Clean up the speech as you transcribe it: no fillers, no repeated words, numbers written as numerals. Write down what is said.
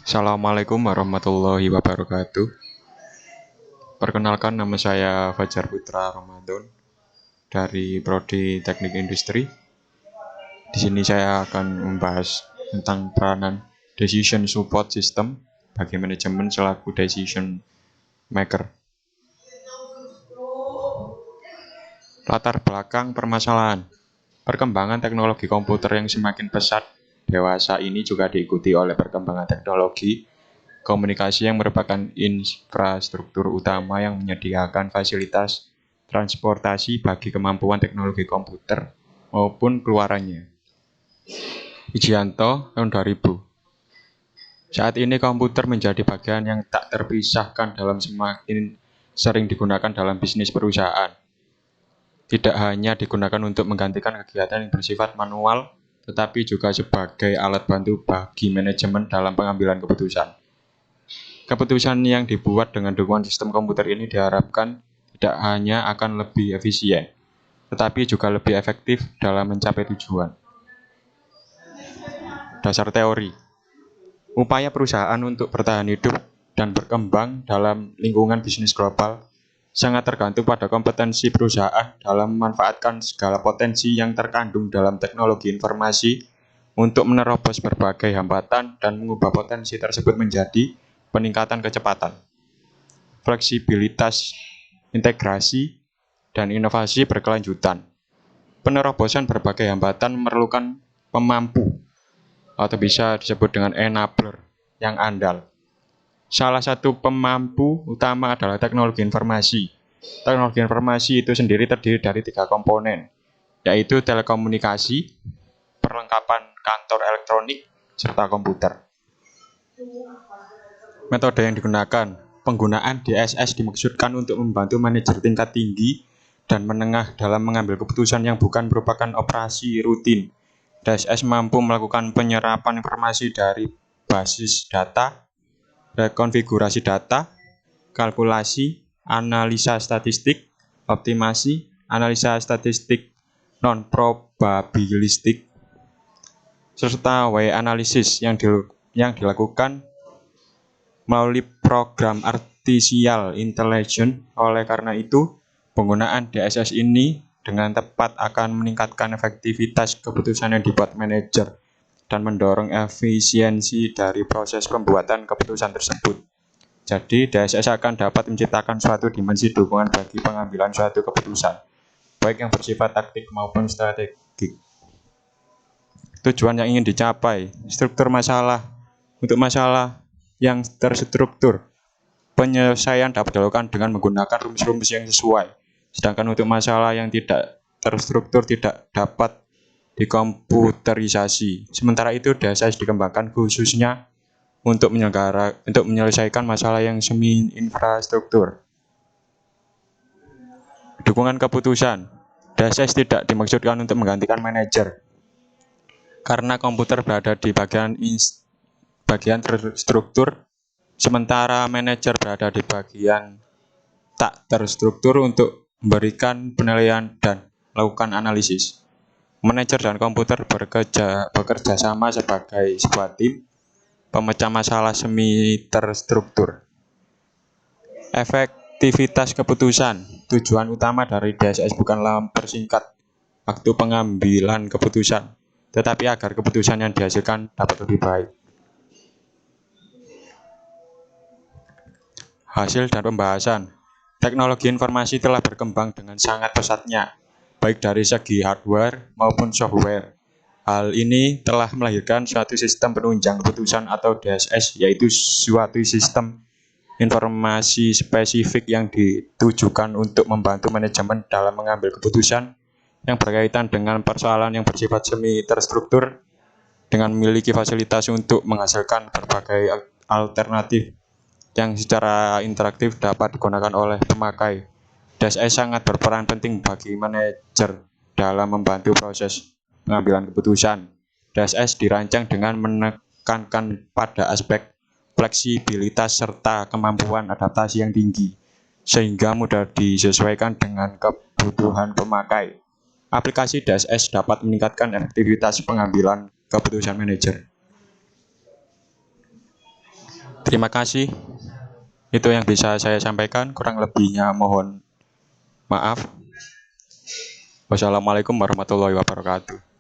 Assalamualaikum warahmatullahi wabarakatuh. Perkenalkan, nama saya Fajar Putra Ramadan dari Prodi Teknik Industri. Di sini saya akan membahas tentang peranan Decision Support System bagi manajemen selaku decision maker. Latar belakang permasalahan. Perkembangan teknologi komputer yang semakin pesat dewasa ini juga diikuti oleh perkembangan teknologi komunikasi yang merupakan infrastruktur utama yang menyediakan fasilitas transportasi bagi kemampuan teknologi komputer maupun keluarannya. Wijianto, tahun 2000. Saat ini komputer menjadi bagian yang tak terpisahkan dalam semakin sering digunakan dalam bisnis perusahaan. Tidak hanya digunakan untuk menggantikan kegiatan yang bersifat manual, tetapi juga sebagai alat bantu bagi manajemen dalam pengambilan keputusan. Keputusan yang dibuat dengan dukungan sistem komputer ini diharapkan tidak hanya akan lebih efisien, tetapi juga lebih efektif dalam mencapai tujuan. Dasar teori. Upaya perusahaan untuk bertahan hidup dan berkembang dalam lingkungan bisnis global sangat tergantung pada kompetensi perusahaan dalam memanfaatkan segala potensi yang terkandung dalam teknologi informasi untuk menerobos berbagai hambatan dan mengubah potensi tersebut menjadi peningkatan kecepatan, fleksibilitas, integrasi, dan inovasi berkelanjutan. Penerobosan berbagai hambatan memerlukan pemampu atau bisa disebut dengan enabler yang andal. Salah satu pemampu utama adalah teknologi informasi. Teknologi informasi itu sendiri terdiri dari 3 komponen, yaitu telekomunikasi, perlengkapan kantor elektronik, serta komputer. Metode yang digunakan. Penggunaan DSS dimaksudkan untuk membantu manajer tingkat tinggi dan menengah dalam mengambil keputusan yang bukan merupakan operasi rutin. DSS mampu melakukan penyerapan informasi dari basis data, rekonfigurasi data, kalkulasi, analisa statistik, optimasi, analisa statistik non-probabilistik, serta way analysis yang dilakukan melalui program artificial intelligence. Oleh karena itu, penggunaan DSS ini dengan tepat akan meningkatkan efektivitas keputusan yang dibuat manajer dan mendorong efisiensi dari proses pembuatan keputusan tersebut. Jadi, DSS akan dapat menciptakan suatu dimensi dukungan bagi pengambilan suatu keputusan, baik yang bersifat taktik maupun strategik. Tujuan yang ingin dicapai, struktur masalah. Untuk masalah yang terstruktur, penyelesaian dapat dilakukan dengan menggunakan rumus-rumus yang sesuai. Sedangkan untuk masalah yang tidak terstruktur tidak dapat dikomputerisasi. Sementara itu, DSS dikembangkan khususnya untuk menyelesaikan masalah yang semi infrastruktur. Dukungan keputusan. DSS tidak dimaksudkan untuk menggantikan manajer, karena komputer berada di bagian terstruktur, sementara manajer berada di bagian tak terstruktur untuk memberikan penilaian dan melakukan analisis. Manajer dan komputer bekerja sama sebagai sebuah tim pemecah masalah semi terstruktur. Efektivitas keputusan. Tujuan utama dari DSS bukanlah mempersingkat waktu pengambilan keputusan, tetapi agar keputusan yang dihasilkan dapat lebih baik. Hasil dan pembahasan. Teknologi informasi telah berkembang dengan sangat pesatnya, baik dari segi hardware maupun software. Hal ini telah melahirkan suatu sistem penunjang keputusan atau DSS, yaitu suatu sistem informasi spesifik yang ditujukan untuk membantu manajemen dalam mengambil keputusan yang berkaitan dengan persoalan yang bersifat semi terstruktur, dengan memiliki fasilitas untuk menghasilkan berbagai alternatif yang secara interaktif dapat digunakan oleh pemakai. DSS sangat berperan penting bagi manajer dalam membantu proses pengambilan keputusan. DSS dirancang dengan menekankan pada aspek fleksibilitas serta kemampuan adaptasi yang tinggi, sehingga mudah disesuaikan dengan kebutuhan pemakai. Aplikasi DSS dapat meningkatkan efektivitas pengambilan keputusan manajer. Terima kasih. Itu yang bisa saya sampaikan. Kurang lebihnya mohon maaf. Wassalamualaikum warahmatullahi wabarakatuh.